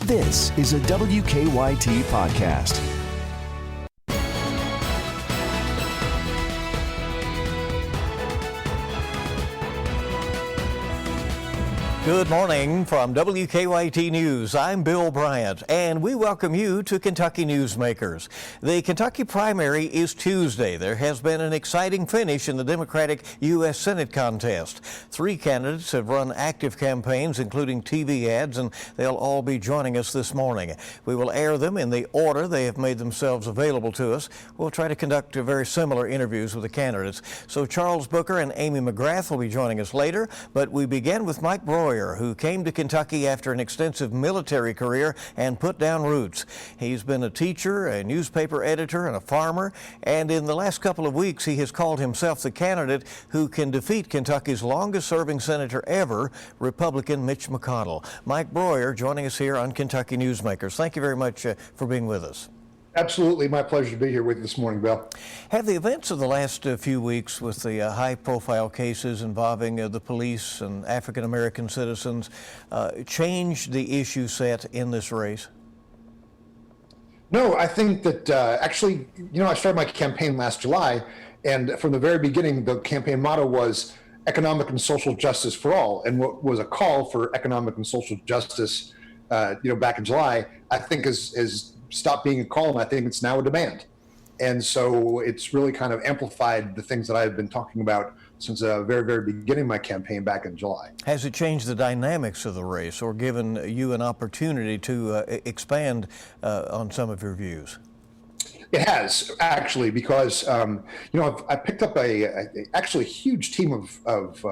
This is a WKYT podcast. Good morning from WKYT News. I'm Bill Bryant, and we welcome you to Kentucky Newsmakers. The Kentucky primary is Tuesday. There has been an exciting finish in the Democratic U.S. Senate contest. 3 candidates have run active campaigns, including TV ads, and they'll all be joining us this morning. We will air them in the order they have made themselves available to us. We'll try to conduct very similar interviews with the candidates. So Charles Booker and Amy McGrath will be joining us later, but we begin with Mike Broihier, who came to Kentucky after an extensive military career and put down roots. He's been a teacher, a newspaper editor, and a farmer, and in the last couple of weeks he has called himself the candidate who can defeat Kentucky's longest-serving senator ever, Republican Mitch McConnell. Mike Broihier joining us here on Kentucky Newsmakers. Thank you very much for being with us. Absolutely. My pleasure to be here with you this morning, Bill. Have the events of the last few weeks with the high-profile cases involving the police and African-American citizens changed the issue set in this race? No, I think that actually, I started my campaign last July, and from the very beginning, the campaign motto was economic and social justice for all. And what was a call for economic and social justice, back in July, I think is stopped being a call, and I think it's now a demand. And so it's really kind of amplified the things that I've been talking about since the very, very beginning of my campaign back in July. Has it changed the dynamics of the race or given you an opportunity to expand on some of your views? It has, actually, because, I picked up actually a huge team of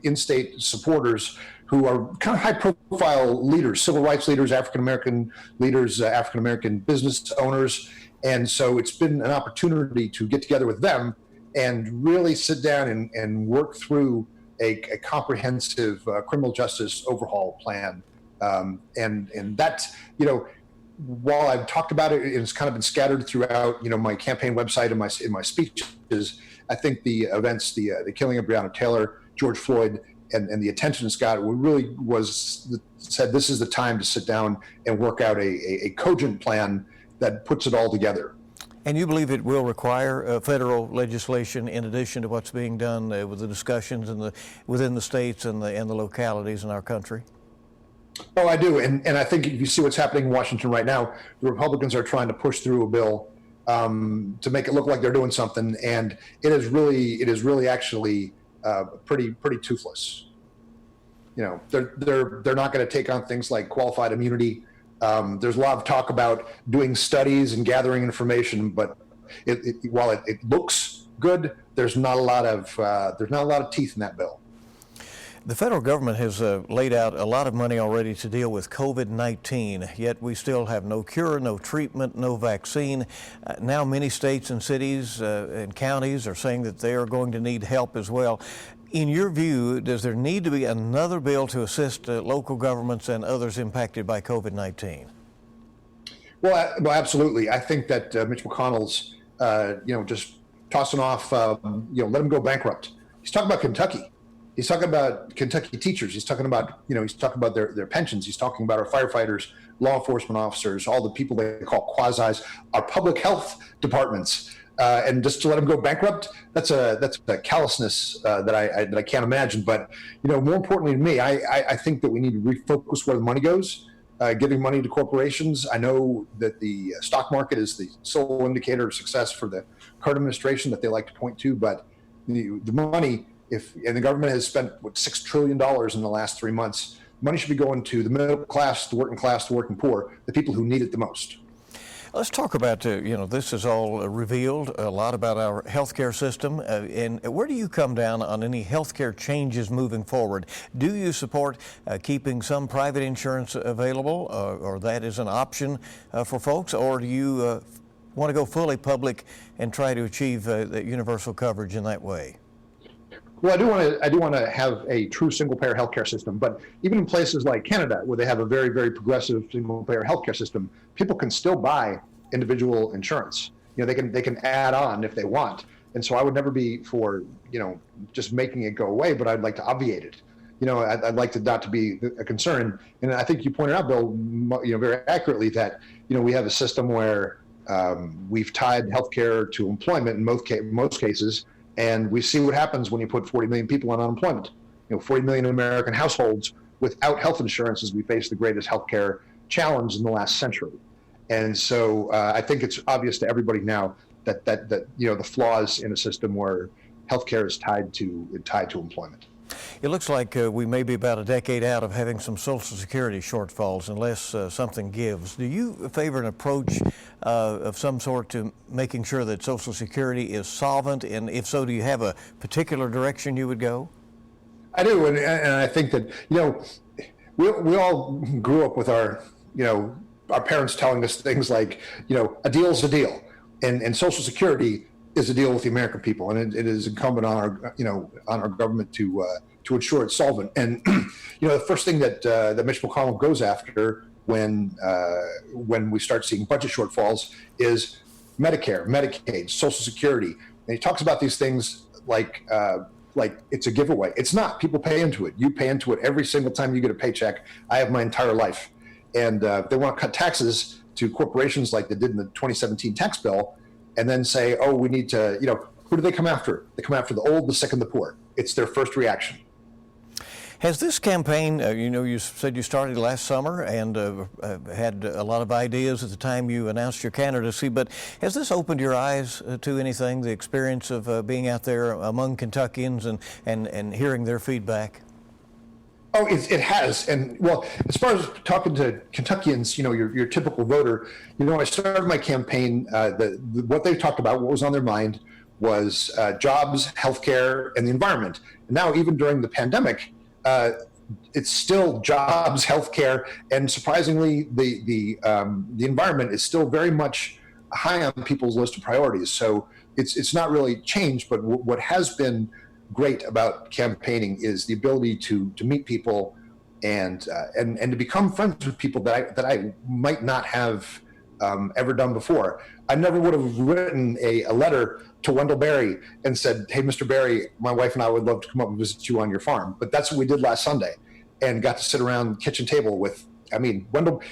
in-state supporters who are kind of high-profile leaders, civil rights leaders, African-American leaders, African-American business owners. And so it's been an opportunity to get together with them and really sit down and work through a comprehensive criminal justice overhaul plan. And that, while I've talked about it, it's kind of been scattered throughout, my campaign website and in my speeches. I think the events, the killing of Breonna Taylor, George Floyd, and the attention it's got, really said this is the time to sit down and work out a cogent plan that puts it all together. And you believe it will require federal legislation in addition to what's being done with the discussions within the states and the localities in our country? Oh, I do. And I think if you see what's happening in Washington right now, the Republicans are trying to push through a bill to make it look like they're doing something. And it is really actually pretty toothless. They're not going to take on things like qualified immunity. There's a lot of talk about doing studies and gathering information, but while it looks good, there's not a lot of teeth in that bill. The federal government has laid out a lot of money already to deal with COVID-19, yet we still have no cure, no treatment, no vaccine. Now many states and cities and counties are saying that they are going to need help as well. In your view, does there need to be another bill to assist local governments and others impacted by COVID-19? Well, absolutely. I think that Mitch McConnell's, just tossing off, let him go bankrupt. He's talking about Kentucky. He's talking about Kentucky teachers. He's talking about, their pensions. He's talking about our firefighters, law enforcement officers, all the people they call quasis, our public health departments. And just to let them go bankrupt, that's a callousness that I can't imagine. But more importantly to me, I think that we need to refocus where the money goes. Giving money to corporations. I know that the stock market is the sole indicator of success for the current administration that they like to point to, but the money, and the government has spent $6 trillion in the last 3 months, money should be going to the middle class, the working class, the working poor, the people who need it the most. Let's talk about, this is all revealed a lot about our healthcare system. And where do you come down on any healthcare changes moving forward? Do you support keeping some private insurance available, or that is an option for folks? Or do you want to go fully public and try to achieve universal coverage in that way? Well, I do want to have a true single-payer healthcare system, but even in places like Canada, where they have a very, very progressive single-payer healthcare system, people can still buy individual insurance. They can add on if they want, and so I would never be for just making it go away, but I'd like to obviate it. I'd like it not to be a concern. And I think you pointed out, Bill, very accurately that, we have a system where we've tied healthcare to employment in most cases, and we see what happens when you put 40 million people on unemployment. 40 million American households without health insurance as we face the greatest healthcare challenge in the last century. And so I think it's obvious to everybody now that the flaws in a system where healthcare is tied to employment. It looks like we may be about a decade out of having some Social Security shortfalls unless something gives. Do you favor an approach of some sort to making sure that Social Security is solvent? And if so, do you have a particular direction you would go? I do, and I think that we all grew up with our parents telling us things like a deal's a deal, and Social Security is a deal with the American people, and it is incumbent on our government to ensure it's solvent. And the first thing that Mitch McConnell goes after when we start seeing budget shortfalls is Medicare, Medicaid, Social Security, and he talks about these things like it's a giveaway. It's not. People pay into it. You pay into it every single time you get a paycheck. I have my entire life. And they want to cut taxes to corporations like they did in the 2017 tax bill, and then say, oh, we need to, who do they come after? They come after the old, the sick, and the poor. It's their first reaction. Has this campaign, you said you started last summer and had a lot of ideas at the time you announced your candidacy, but has this opened your eyes to anything, the experience of being out there among Kentuckians and hearing their feedback? Oh, it has. And well, as far as talking to Kentuckians, your typical voter, I started my campaign, what they talked about, what was on their mind was jobs, healthcare, and the environment. And now, even during the pandemic, it's still jobs, healthcare, and surprisingly, the environment is still very much high on people's list of priorities. So it's not really changed, but what has been great about campaigning is the ability to meet people and to become friends with people that I might not have ever done before. I never would have written a letter to Wendell Berry and said, hey, Mr. Berry, my wife and I would love to come up and visit you on your farm. But that's what we did last Sunday, and got to sit around the kitchen table with, Wendell,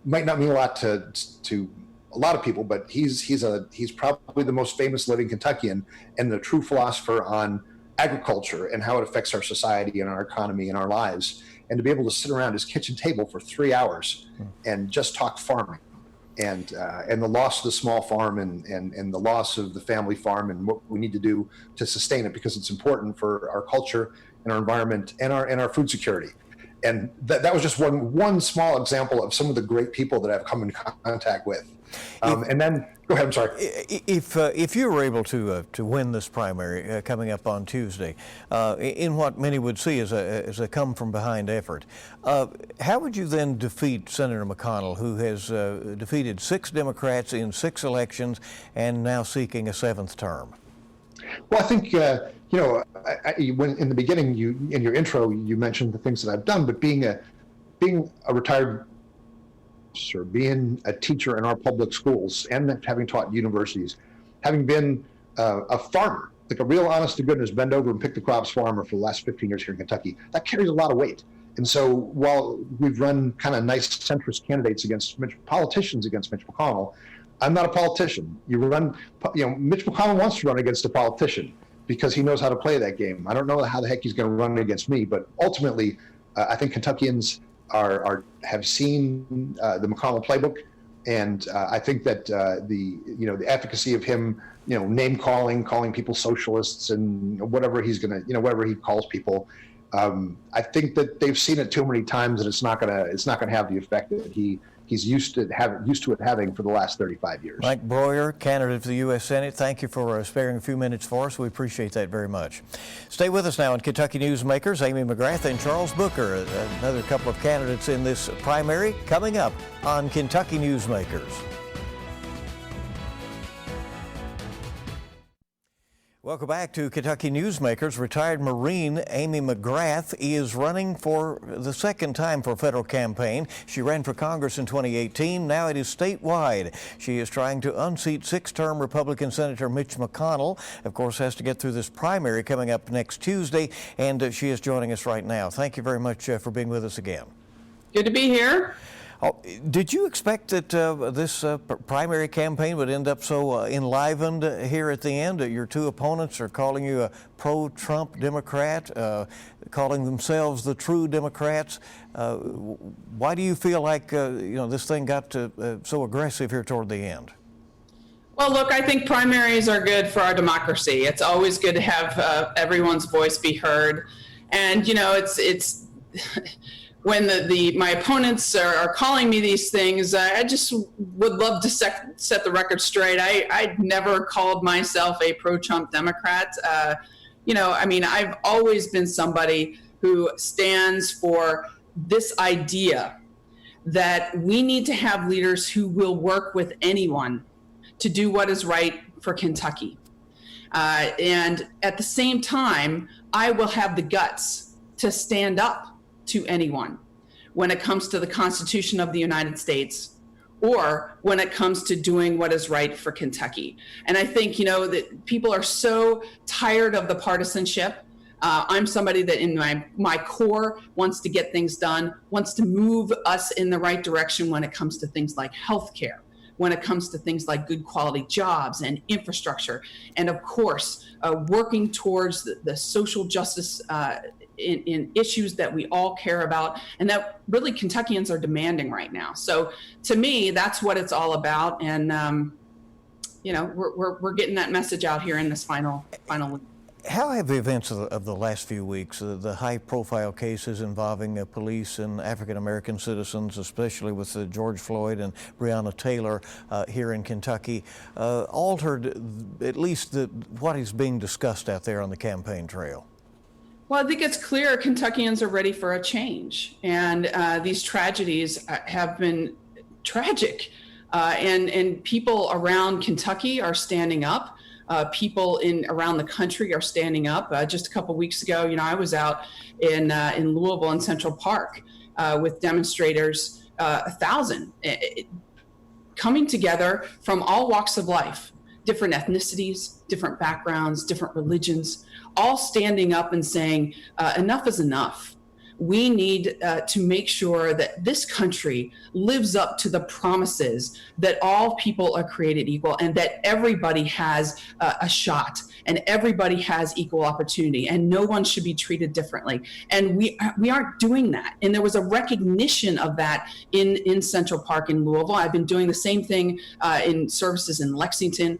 might not mean a lot to a lot of people, but he's probably the most famous living Kentuckian and the true philosopher on agriculture and how it affects our society and our economy and our lives. And to be able to sit around his kitchen table for 3 hours and just talk farming and the loss of the small farm and the loss of the family farm and what we need to do to sustain it, because it's important for our culture and our environment and our food security. And that was just one small example of some of the great people that I've come in contact with. And then, go ahead, I'm sorry. If you were able to win this primary coming up on Tuesday, in what many would see as a come-from-behind effort, how would you then defeat Senator McConnell, who has defeated 6 Democrats in 6 elections and now seeking a 7th term? Well, I think, when in the beginning, in your intro, you mentioned the things that I've done, but being a retired or being a teacher in our public schools and having taught universities, having been a farmer, like a real honest to goodness bend over and pick the crops farmer for the last 15 years here in Kentucky, that carries a lot of weight. And so while we've run kind of nice centrist candidates against politicians against Mitch McConnell, I'm not a politician. Mitch McConnell wants to run against a politician because he knows how to play that game. I don't know how the heck he's going to run against me, but ultimately, I think Kentuckians have seen the McConnell playbook, and I think that the efficacy of him, name calling people socialists and whatever he's gonna, whatever he calls people, I think that they've seen it too many times, and it's not gonna have the effect that he's used to it having for the last 35 years. Mike Broihier, candidate for the U.S. Senate, thank you for sparing a few minutes for us. We appreciate that very much. Stay with us now on Kentucky Newsmakers. Amy McGrath and Charles Booker, another couple of candidates in this primary, coming up on Kentucky Newsmakers. Welcome back to Kentucky Newsmakers. Retired Marine Amy McGrath is running for the second time for a federal campaign. She ran for Congress in 2018. Now it is statewide. She is trying to unseat six-term Republican Senator Mitch McConnell. Of course, has to get through this primary coming up next Tuesday, and she is joining us right now. Thank you very much for being with us again. Good to be here. Oh, did you expect that this primary campaign would end up so enlivened here at the end? Your two opponents are calling you a pro-Trump Democrat, calling themselves the true Democrats. Why do you feel like this thing got so aggressive here toward the end? Well, look, I think primaries are good for our democracy. It's always good to have everyone's voice be heard, and it's. When my opponents are calling me these things, I just would love to set the record straight. I never called myself a pro-Trump Democrat. I've always been somebody who stands for this idea that we need to have leaders who will work with anyone to do what is right for Kentucky. And at the same time, I will have the guts to stand up to anyone when it comes to the Constitution of the United States or when it comes to doing what is right for Kentucky. And I think, that people are so tired of the partisanship. I'm somebody that in my core wants to get things done, wants to move us in the right direction when it comes to things like healthcare, when it comes to things like good quality jobs and infrastructure, and of course, working towards the social justice in issues that we all care about and that really Kentuckians are demanding right now. So to me, that's what it's all about. And, we're getting that message out here in this final week. How have the events of the last few weeks, the high-profile cases involving police and African-American citizens, especially with George Floyd and Breonna Taylor here in Kentucky, altered at least what is being discussed out there on the campaign trail? Well, I think it's clear Kentuckians are ready for a change, and these tragedies have been tragic, and people around Kentucky are standing up. People around the country are standing up. Just a couple weeks ago, I was out in Louisville in Central Park with demonstrators, 1,000, coming together from all walks of life, different ethnicities, different backgrounds, different religions, all standing up and saying, enough is enough. We need to make sure that this country lives up to the promises that all people are created equal and that everybody has a shot and everybody has equal opportunity and no one should be treated differently. And we aren't doing that. And there was a recognition of that in Central Park in Louisville. I've been doing the same thing in services in Lexington.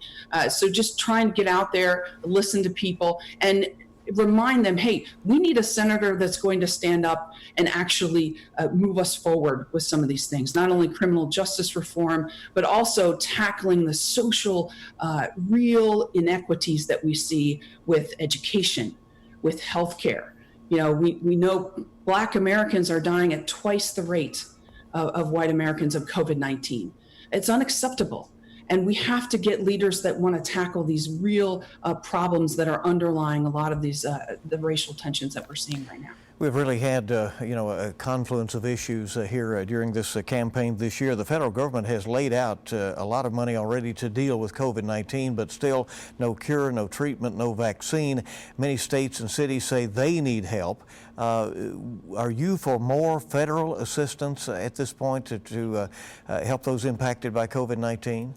So just trying to get out there, listen to people, and remind them, hey, we need a senator that's going to stand up and actually move us forward with some of these things, not only criminal justice reform, but also tackling the social real inequities that we see with education, with healthcare. We know Black Americans are dying at twice the rate of white Americans of COVID-19. It's unacceptable. And we have to get leaders that want to tackle these real problems that are underlying a lot of these the racial tensions that we're seeing right now. We've really had, a confluence of issues here during this campaign this year. The federal government has laid out a lot of money already to deal with COVID-19, but still no cure, no treatment, no vaccine. Many states and cities say they need help. Are you for more federal assistance at this point to help those impacted by COVID-19?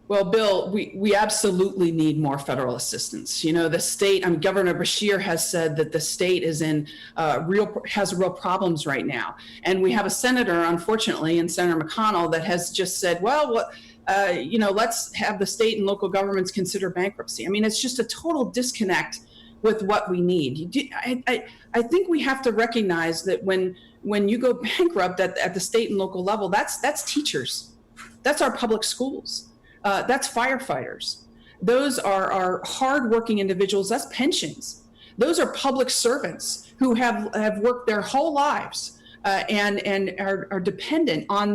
Well, Bill, we absolutely need more federal assistance. The state, Governor Broihier has said that the state is has real problems right now. And we have a senator, unfortunately, and Senator McConnell, that has just said, let's have the state and local governments consider bankruptcy. It's just a total disconnect with what we need. I think we have to recognize that when you go bankrupt at the state and local level, that's teachers. That's our public schools. That's firefighters. Those are hardworking individuals. That's pensions. Those are public servants who have worked their whole lives and are dependent on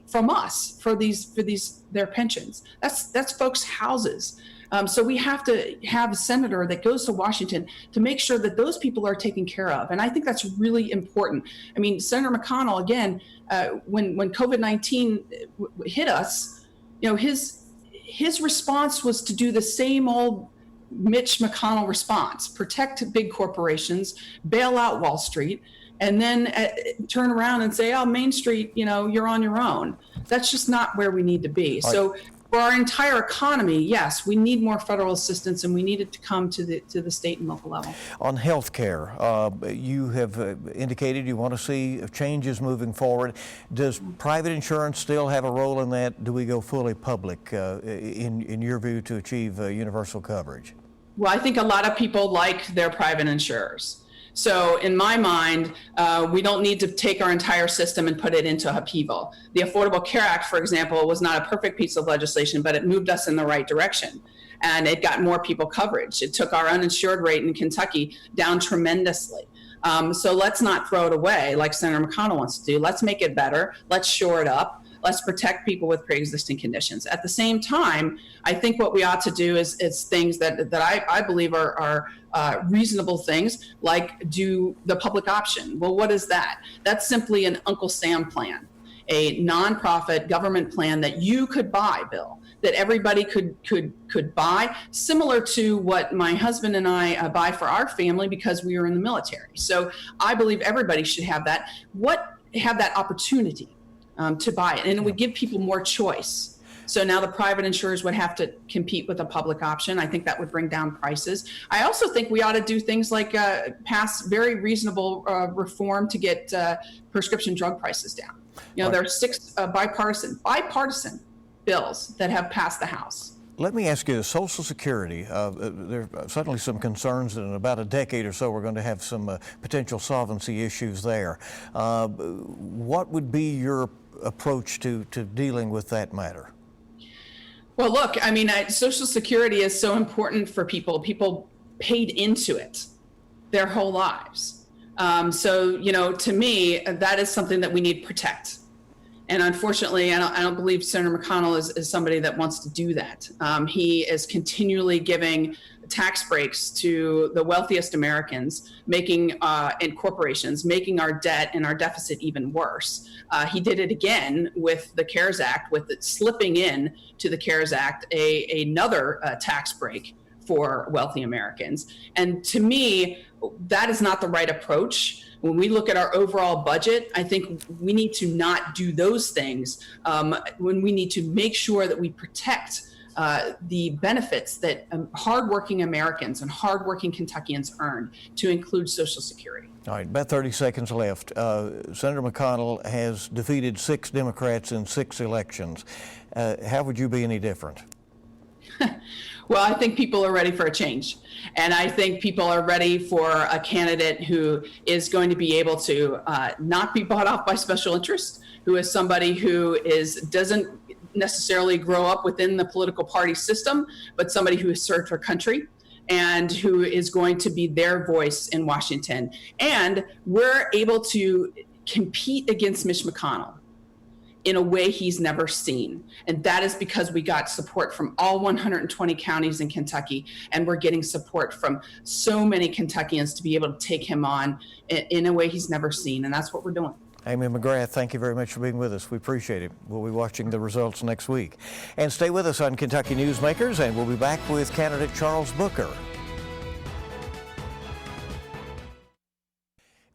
from us for their pensions. That's folks' houses. So we have to have a senator that goes to Washington to make sure that those people are taken care of. And I think that's really important. I mean, Senator McConnell, again, when COVID-19 hit us, his response was to do the same old Mitch McConnell response: protect big corporations, bail out Wall Street, and then turn around and say, oh, Main Street, you're on your own. That's just not where we need to be. So for our entire economy, yes, we need more federal assistance, and we need it to come to the state and local level. On health care, you have indicated you want to see changes moving forward. Does private insurance still have a role in that? Do we go fully public, in your view, to achieve universal coverage? Well, I think a lot of people like their private insurers. So in my mind, we don't need to take our entire system and put it into upheaval. The Affordable Care Act, for example, was not a perfect piece of legislation, but it moved us in the right direction. And it got more people coverage. It took our uninsured rate in Kentucky down tremendously. So let's not throw it away like Senator McConnell wants to do. Let's make it better. Let's shore it up. Let's protect people with pre-existing conditions. At the same time, I think what we ought to do is things that I believe are reasonable things, like do the public option. Well, what is that? That's simply an Uncle Sam plan, a nonprofit government plan that you could buy, Bill, that everybody could buy, similar to what my husband and I buy for our family because we were in the military. So I believe everybody should have that. Have that opportunity to buy it, and it would give people more choice. So now the private insurers would have to compete with a public option. I think that would bring down prices. I also think we ought to do things like pass very reasonable reform to get prescription drug prices down. There are 6 bipartisan bills that have passed the House. Let me ask you, Social Security, there are certainly some concerns that in about a decade or so we're going to have some potential solvency issues there. What would be your approach to dealing with that matter? Well, look, I mean, Social Security is so important for people. People paid into it their whole lives. So, to me, that is something that we need to protect. And unfortunately, I don't believe Senator McConnell is somebody that wants to do that. He is continually giving tax breaks to the wealthiest Americans, and corporations, making our debt and our deficit even worse. He did it again with the CARES Act, with it slipping in to the CARES Act another tax break for wealthy Americans. And to me, that is not the right approach. When we look at our overall budget, I think we need to not do those things when we need to make sure that we protect the benefits that hardworking Americans and hardworking Kentuckians earn, to include Social Security. All right, about 30 seconds left. Senator McConnell has defeated 6 Democrats in 6 elections. How would you be any different? Well, I think people are ready for a change. And I think people are ready for a candidate who is going to be able to not be bought off by special interests, who is somebody who doesn't necessarily grow up within the political party system, but somebody who has served her country and who is going to be their voice in Washington. And we're able to compete against Mitch McConnell in a way he's never seen. And that is because we got support from all 120 counties in Kentucky, and we're getting support from so many Kentuckians to be able to take him on in a way he's never seen. And that's what we're doing. Amy McGrath, thank you very much for being with us. We appreciate it. We'll be watching the results next week. And stay with us on Kentucky Newsmakers, and we'll be back with candidate Charles Booker.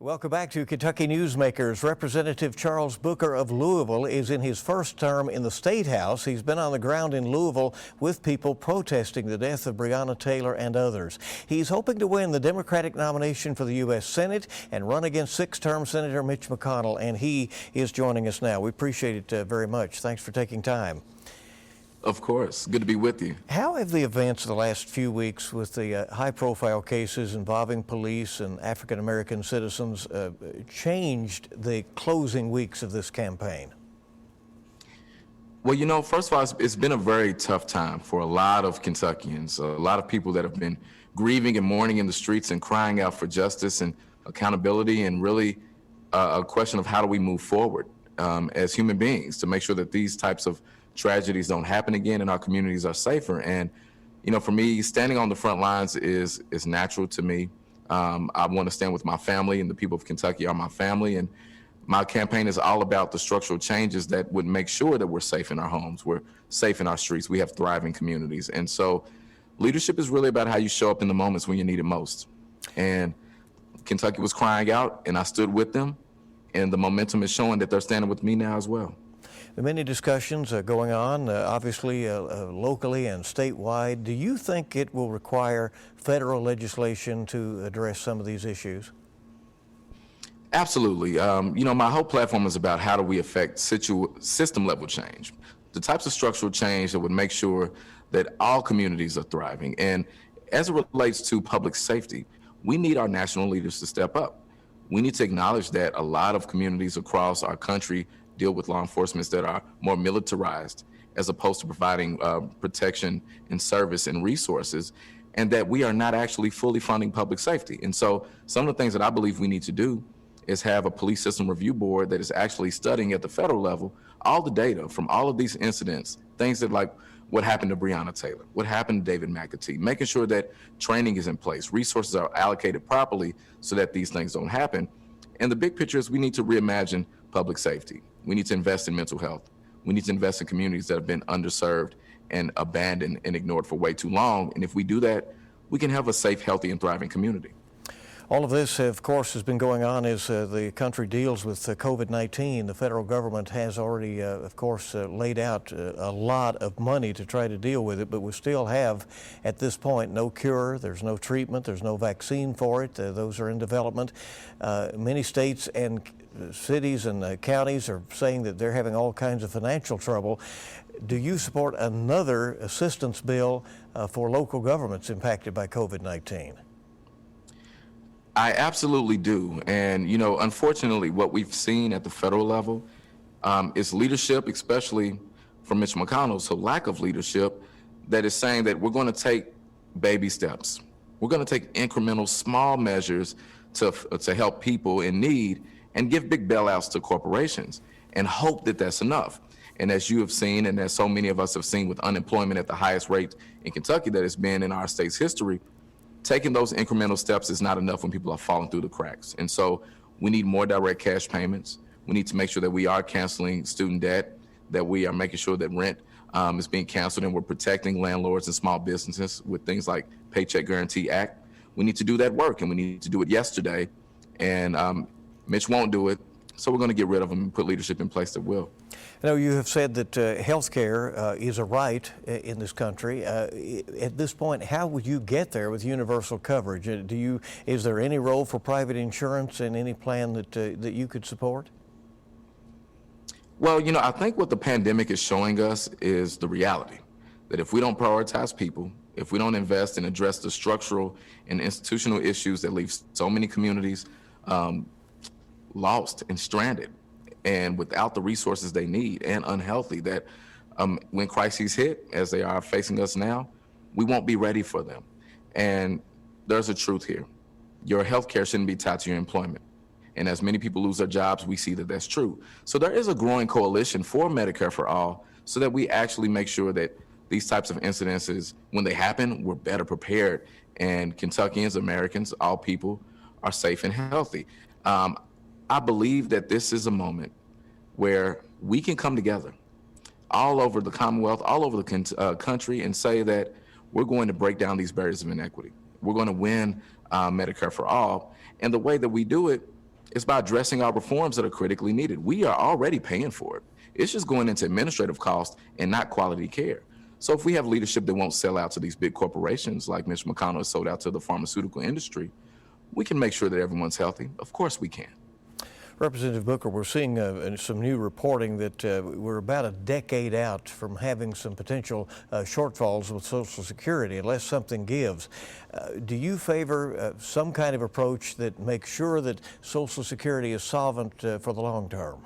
Welcome back to Kentucky Newsmakers. Representative Charles Booker of Louisville is in his first term in the State House. He's been on the ground in Louisville with people protesting the death of Breonna Taylor and others. He's hoping to win the Democratic nomination for the U.S. Senate and run against 6th-term Senator Mitch McConnell, and he is joining us now. We appreciate it very much. Thanks for taking time. Of course. Good to be with you. How have the events of the last few weeks with the high-profile cases involving police and African-American citizens changed the closing weeks of this campaign? Well, first of all, it's been a very tough time for a lot of Kentuckians, a lot of people that have been grieving and mourning in the streets and crying out for justice and accountability, and really a question of how do we move forward as human beings to make sure that these types of tragedies don't happen again and our communities are safer. And For me, standing on the front lines is natural to me. I want to stand with my family, and the people of Kentucky are my family. And my campaign is all about the structural changes that would make sure that we're safe in our homes, we're safe in our streets, we have thriving communities. And so leadership is really about how you show up in the moments when you need it most. And Kentucky was crying out, and I stood with them. And the momentum is showing that they're standing with me now as well. There are many discussions going on, obviously locally and statewide. Do you think it will require federal legislation to address some of these issues? Absolutely. My whole platform is about how do we affect system level change, the types of structural change that would make sure that all communities are thriving. And as it relates to public safety, we need our national leaders to step up. We need to acknowledge that a lot of communities across our country deal with law enforcement that are more militarized as opposed to providing protection and service and resources, and that we are not actually fully funding public safety. And so some of the things that I believe we need to do is have a police system review board that is actually studying at the federal level all the data from all of these incidents, things that like what happened to Breonna Taylor, what happened to David McAtee, making sure that training is in place, resources are allocated properly so that these things don't happen. And the big picture is we need to reimagine public safety. We need to invest in mental health. We need to invest in communities that have been underserved and abandoned and ignored for way too long. And if we do that, we can have a safe, healthy, and thriving community. All of this, of course, has been going on as the country deals with COVID-19. The federal government has already, of course, laid out a lot of money to try to deal with it, but we still have, at this point, no cure. There's no treatment. There's no vaccine for it. Those are in development. Many states and cities and counties are saying that they're having all kinds of financial trouble. Do you support another assistance bill for local governments impacted by COVID-19? I absolutely do. And, unfortunately, what we've seen at the federal level is leadership, especially from Mitch McConnell, so lack of leadership, that is saying that we're going to take baby steps. We're going to take incremental small measures to help people in need and give big bailouts to corporations and hope that that's enough. And as you have seen, and as so many of us have seen with unemployment at the highest rate in Kentucky that it's been in our state's history, taking those incremental steps is not enough when people are falling through the cracks. And so we need more direct cash payments. We need to make sure that we are canceling student debt, that we are making sure that rent is being canceled, and we're protecting landlords and small businesses with things like Paycheck Guarantee Act. We need to do that work, and we need to do it yesterday. And Mitch won't do it, so we're going to get rid of him and put leadership in place that will. I know you have said that health care is a right in this country. At this point, how would you get there with universal coverage? Is there any role for private insurance in any plan that you could support? Well, I think what the pandemic is showing us is the reality that if we don't prioritize people, if we don't invest and address the structural and institutional issues that leave so many communities lost and stranded and without the resources they need and unhealthy, that when crises hit, as they are facing us now, we won't be ready for them. And there's a truth here. Your health care shouldn't be tied to your employment. And as many people lose their jobs, we see that that's true. So there is a growing coalition for Medicare for all so that we actually make sure that these types of incidences, when they happen, we're better prepared. And Kentuckians, Americans, all people are safe and healthy. I believe that this is a moment where we can come together all over the Commonwealth, all over the country, and say that we're going to break down these barriers of inequity. We're going to win Medicare for all. And the way that we do it is by addressing our reforms that are critically needed. We are already paying for it. It's just going into administrative costs and not quality care. So if we have leadership that won't sell out to these big corporations like Mitch McConnell has sold out to the pharmaceutical industry, we can make sure that everyone's healthy. Of course we can. Representative Booker, we're seeing some new reporting that we're about a decade out from having some potential shortfalls with Social Security unless something gives. Do you favor some kind of approach that makes sure that Social Security is solvent for the long term?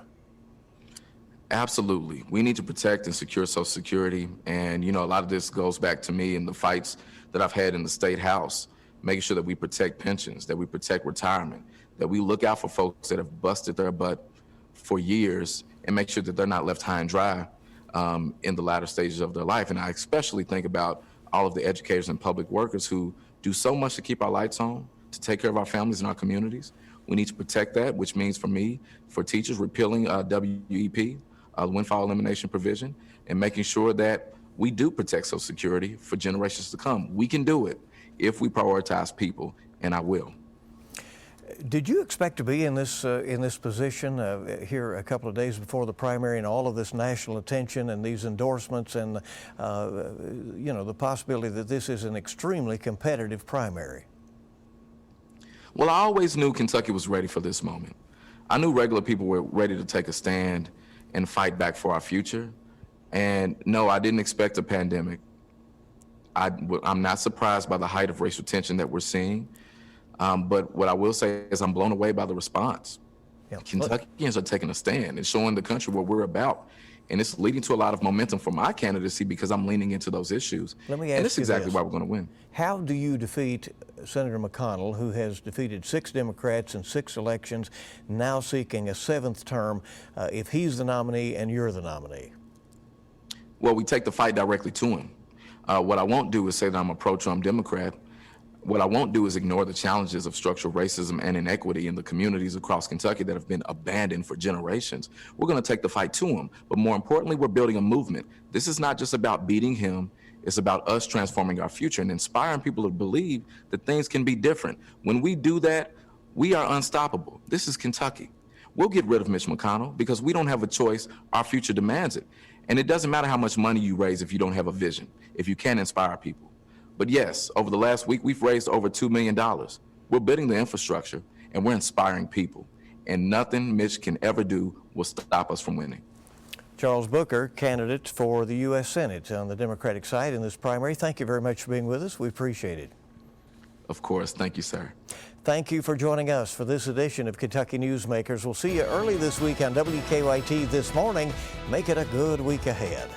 Absolutely. We need to protect and secure Social Security. And, a lot of this goes back to me and the fights that I've had in the State House, making sure that we protect pensions, that we protect retirement, that we look out for folks that have busted their butt for years and make sure that they're not left high and dry in the latter stages of their life. And I especially think about all of the educators and public workers who do so much to keep our lights on, to take care of our families and our communities. We need to protect that, which means for me, for teachers, repealing WEP, windfall elimination provision, and making sure that we do protect Social Security for generations to come. We can do it if we prioritize people, and I will. Did you expect to be in this position here a couple of days before the primary, and all of this national attention and these endorsements, and the possibility that this is an extremely competitive primary? Well, I always knew Kentucky was ready for this moment. I knew regular people were ready to take a stand and fight back for our future. And no, I didn't expect a pandemic. I'm not surprised by the height of racial tension that we're seeing. But what I will say is I'm blown away by the response. Yeah. Kentuckians are taking a stand and showing the country what we're about. And it's leading to a lot of momentum for my candidacy because I'm leaning into those issues. Let me ask and that's you exactly this. why we're going to win. How do you defeat Senator McConnell, who has defeated 6 Democrats in 6 elections, now seeking a 7th term, if he's the nominee and you're the nominee? Well, we take the fight directly to him. What I won't do is say that I'm a pro-Trump Democrat. What I won't do is ignore the challenges of structural racism and inequity in the communities across Kentucky that have been abandoned for generations. We're going to take the fight to him. But more importantly, we're building a movement. This is not just about beating him. It's about us transforming our future and inspiring people to believe that things can be different. When we do that, we are unstoppable. This is Kentucky. We'll get rid of Mitch McConnell because we don't have a choice. Our future demands it. And it doesn't matter how much money you raise if you don't have a vision, if you can't inspire people. But yes, over the last week, we've raised over $2 million. We're building the infrastructure and we're inspiring people. And nothing Mitch can ever do will stop us from winning. Charles Booker, candidate for the U.S. Senate on the Democratic side in this primary. Thank you very much for being with us. We appreciate it. Of course. Thank you, sir. Thank you for joining us for this edition of Kentucky Newsmakers. We'll see you early this week on WKYT This Morning. Make it a good week ahead.